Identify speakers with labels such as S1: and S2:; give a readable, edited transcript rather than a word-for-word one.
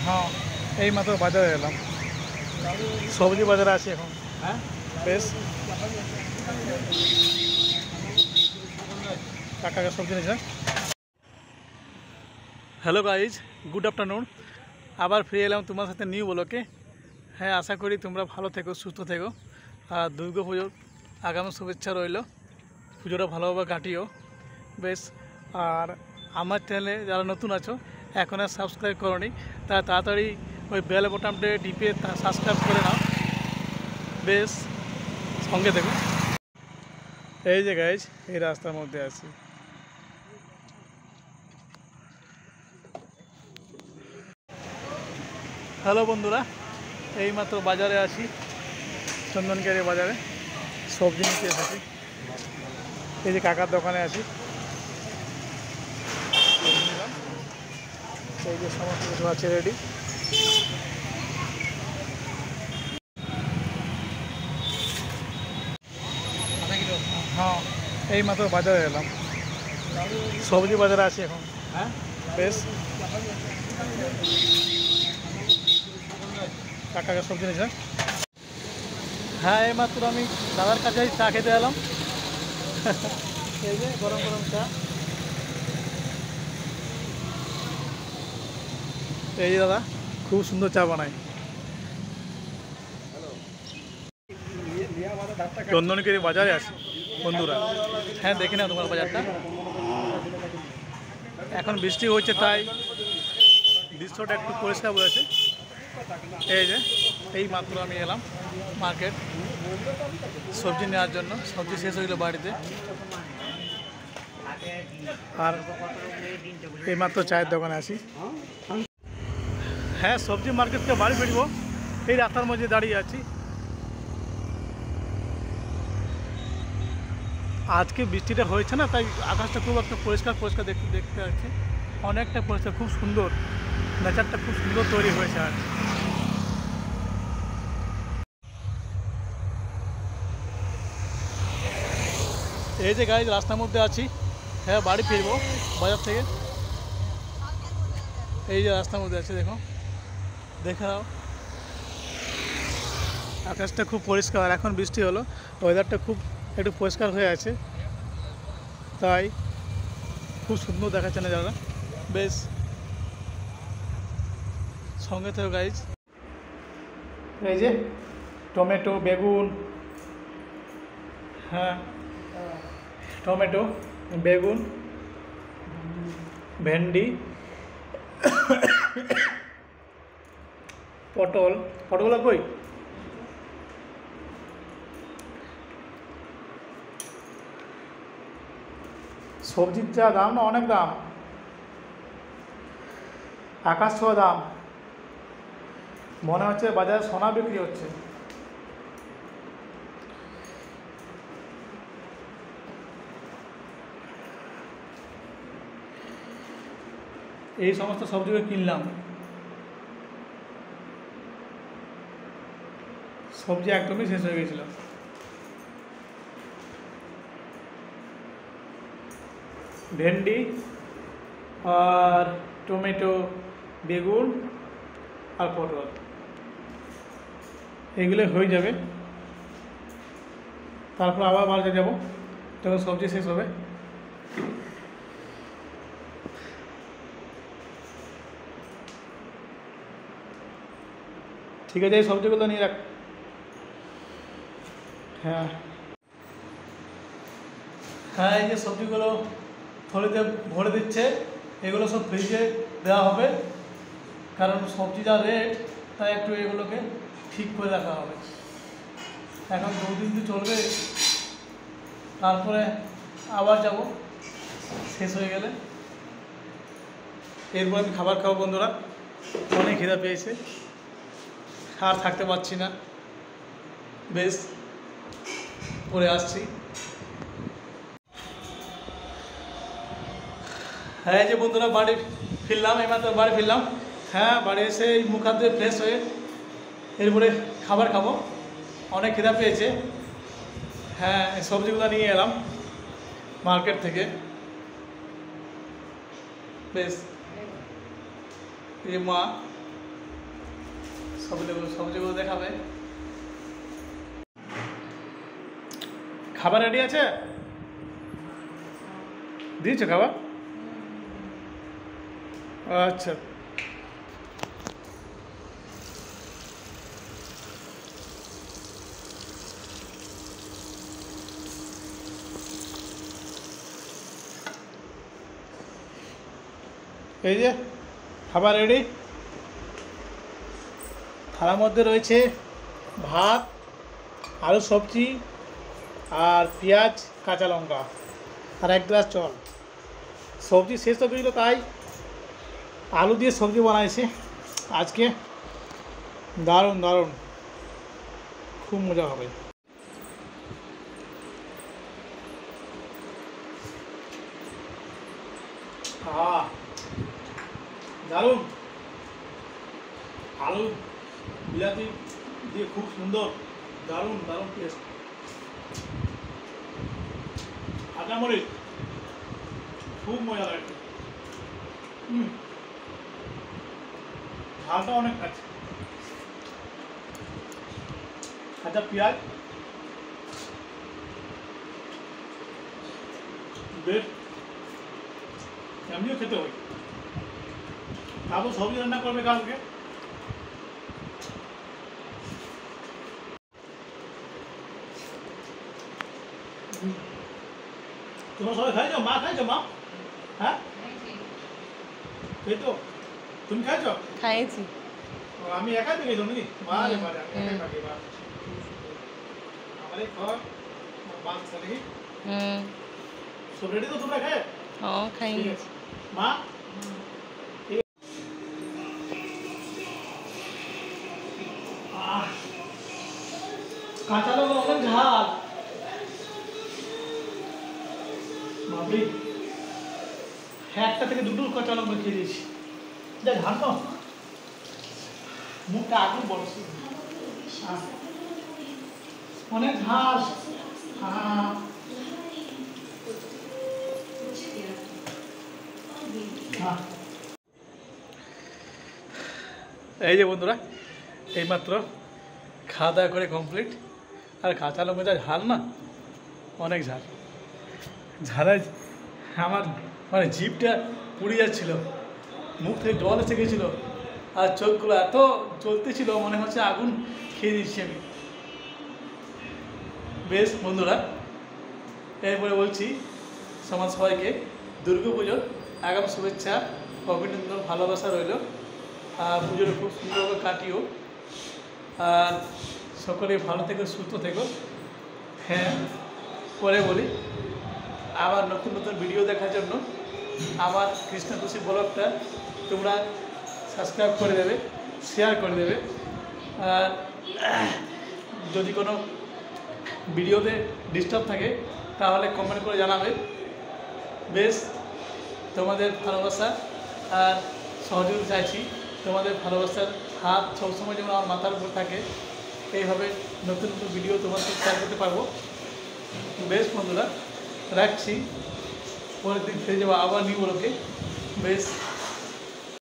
S1: হ্যাঁ, এই মাত্র বাজারে এলাম। সবজি বাজারে আছি এখন। হ্যাঁ, বেশ কাকা সবজি নিয়েছে। Hello guys, good afternoon. আবার ফিরে এলাম তোমার সাথে নিউ ব্লগে। হ্যাঁ, আশা করি তোমরা ভালো থেকো, সুস্থ থেকো। আর দুর্গা পুজোর আগামী শুভেচ্ছা রইল। পুজোটা ভালোভাবে কাটিও বেশ। আর আমার চ্যানেলে যারা নতুন আছো, এখন আর সাবস্ক্রাইব করোনি, তারা তাড়াতাড়ি ওই বেল বাটনটা টিপে সাবস্ক্রাইব করে নাও বেশ, সঙ্গে দেখো। এই যে গাইজ, এই রাস্তার মধ্যে আছি। হ্যালো বন্ধুরা, এইমাত্র বাজারে আছি, চন্দনকারী বাজারে সবজি নিতে এসেছি। এই যে কাকার দোকানে আছি, এই যে সমস্ত কিছু আছে রেডি। হ্যাঁ, এই মাত্র বাজারে এলাম। সবজি বাজারে আছি এখন। হ্যাঁ, বেশ কাকাকে সবজি নিয়েছে। হ্যাঁ, এই মাত্র আমি দাদার কাছে চা খেতে এলাম। এই যে গরম গরম চা। এই যে দাদা খুব সুন্দর চা বানায়। চন্দনকারী বাজারে আছি বন্ধুরা। হ্যাঁ, দেখি না তোমার বাজারটা। এখন বৃষ্টি হচ্ছে, তাই দৃশ্যটা একটু পরিষ্কার হয়েছে। এই যে এই মাত্র আমি এলাম মার্কেট সবজি নেওয়ার জন্য। সবজি শেষ হয়ে গেল বাড়িতে। আর এই মাত্র চায়ের দোকানে আছি। হ্যাঁ, সবজি মার্কেট থেকে বাড়ি ফিরব। এই রাস্তার মধ্যে দাঁড়িয়ে আছি। আজকে বৃষ্টিটা হয়েছে না, তাই আকাশটা খুব একটা পরিষ্কার পরিষ্কার দেখতে আছে। অনেকটা পরিষ্কার, খুব সুন্দর, নেচারটা খুব সুন্দর তৈরি হয়েছে। আজ এই যে গাড়ি রাস্তার মধ্যে আছি। হ্যাঁ, বাড়ি ফিরবো বাজার থেকে। এই যে রাস্তার মধ্যে আছে, দেখো, দেখে নাও। আকাশটা খুব পরিষ্কার, এখন বৃষ্টি হলো, ওয়েদারটা খুব একটু পরিষ্কার হয়ে আছে, তাই খুব সুন্দর দেখাচ্ছে না যারা বেশ। সঙ্গে থেকো গাইজ। এই যে টমেটো, বেগুন, হ্যাঁ টমেটো, বেগুন, ভেন্ডি, পটল কই? সবজির যা দাম না, অনেক দাম, আকাশ ছোঁয়া দাম। মনে হচ্ছে বাজারে সোনা বিক্রি হচ্ছে। এই সমস্ত সবজিগুলো কিনলাম। সবজি একদমই শেষ হয়ে গেছিল। ভেন্ডি আর টমেটো, বেগুন আর পটল, এগুলো হয়ে যাবে। তারপর আবার বাজারে যাব, তখন সবজি শেষ হবে। ঠিক আছে, এই সবজিগুলো নিয়ে রাখ। হ্যাঁ হ্যাঁ, এই যে সবজিগুলো থলিতে ভরে দিচ্ছে, এগুলো সব ফ্রিজে দেওয়া হবে, কারণ সবজি যা রেট, তাই একটু এগুলোকে ঠিক করে রাখা হবে। এখন 2 দিন চলবে, তারপরে আবার যাব শেষ হয়ে গেলে। এরপর আমি খাবার খাবো বন্ধুরা, অনেক খিদা পেয়েছে, আর থাকতে পারছি না, বেশ পরে আসছি। হ্যাঁ, এই যে বন্ধুরা বাড়ি ফিরলাম, এইমাত্র বাড়ি ফিরলাম। হ্যাঁ, বাড়ি এসে এই মুখ হাত ধুয়ে ফ্রেশ হয়ে এরপরে খাবার খাবো, অনেক খিদা পেয়েছে। হ্যাঁ, এই সবজিগুলো নিয়ে এলাম মার্কেট থেকে বেশ। এই মা সবজিগুলো দেখাবে। খাবার রেডি আছে? দিয়েছো খাবার? আচ্ছা, এই যে খাবার রেডি। থালার মধ্যে রয়েছে ভাত, আলু সবজি আর পেঁয়াজ, কাঁচা লঙ্কা আর 1 গ্লাস জল। সবজি শেষ তো গেছিলো, তাই আলু দিয়ে সবজি বানাইছে আজকে। দারুণ দারুণ, খুব মজা হবে। দারুণ, আলু বিলাতি দিয়ে খুব সুন্দর, দারুণ দারুণ টেস্ট। কাঁচামরিচ খুব মজা লাগে। ঝালটা অনেক আছে। কাঁচা পেঁয়াজ বেশ, এমনিও খেতে হয়। তারপর সবজি রান্না করবে কালকে। তোমরা সবাই খাইছো? মা খাইছো? মা হ্যাঁ খেতো? তুমি খাইছো?
S2: খাইছি।
S1: আমি একাই তো খেয়েছো নাকি? বারে বারে আমি একাই খাই। আমারই খাওয়া বাদ নাকি? সব রেডি তো তোমরা খায়?
S2: হ্যাঁ খাই।
S1: ঠিক আছে মা। কাঁচা লঙ্কা অনেক ঝাল। বাবরি, একটা থেকে দুটো কাঁচা লঙ্কা খেয়ে দিয়েছি। যা ঝাল তো, মুখটা আগুন পড়ছে, অনেক ঝাল। এই যে বন্ধুরা, এইমাত্র খাওয়া দাওয়া করে কমপ্লিট। আর কাঁচা লঙ্কা যা ঝাল না, অনেক ঝাল। ঝালে আমার মানে জিভটা পুড়ে যাচ্ছিল, মুখ থেকে জল এসে গেছিলো, আর চোখগুলো এত জ্বলতেছিল, মনে হচ্ছে আগুন খেয়ে দিচ্ছি আমি। বেশ বন্ধুরা, এরপরে বলছি সমাজ সবাইকে দুর্গা পুজোর আগাম শুভেচ্ছা, অভিনন্দন, ভালোবাসা রইল। আর পুজোর খুব সুন্দরভাবে কাটিও। আর সকলে ভালো থেকো, সুস্থ থেকো। হ্যাঁ, পরে বলি, আবার নতুন নতুন ভিডিও দেখার জন্য আমার কৃষ্ণ খুশি ব্লগটা তোমরা সাবস্ক্রাইব করে দেবে, শেয়ার করে দেবে। আর যদি কোনো ভিডিওতে ডিস্টার্ব থাকে তাহলে কমেন্ট করে জানাবে। বেশ, তোমাদের ভালোবাসা আর সহযোগিতা চাইছি। তোমাদের ভালোবাসার হাত সবসময় যেমন আমার মাথার উপর থাকে, এইভাবে নতুন নতুন ভিডিও তোমাদের শেয়ার করতে পারবো। বেশ বন্ধুরা, রাখছি। পরের দিন ফিরে যাবো আবার নিউ ব্লগে। বেশ।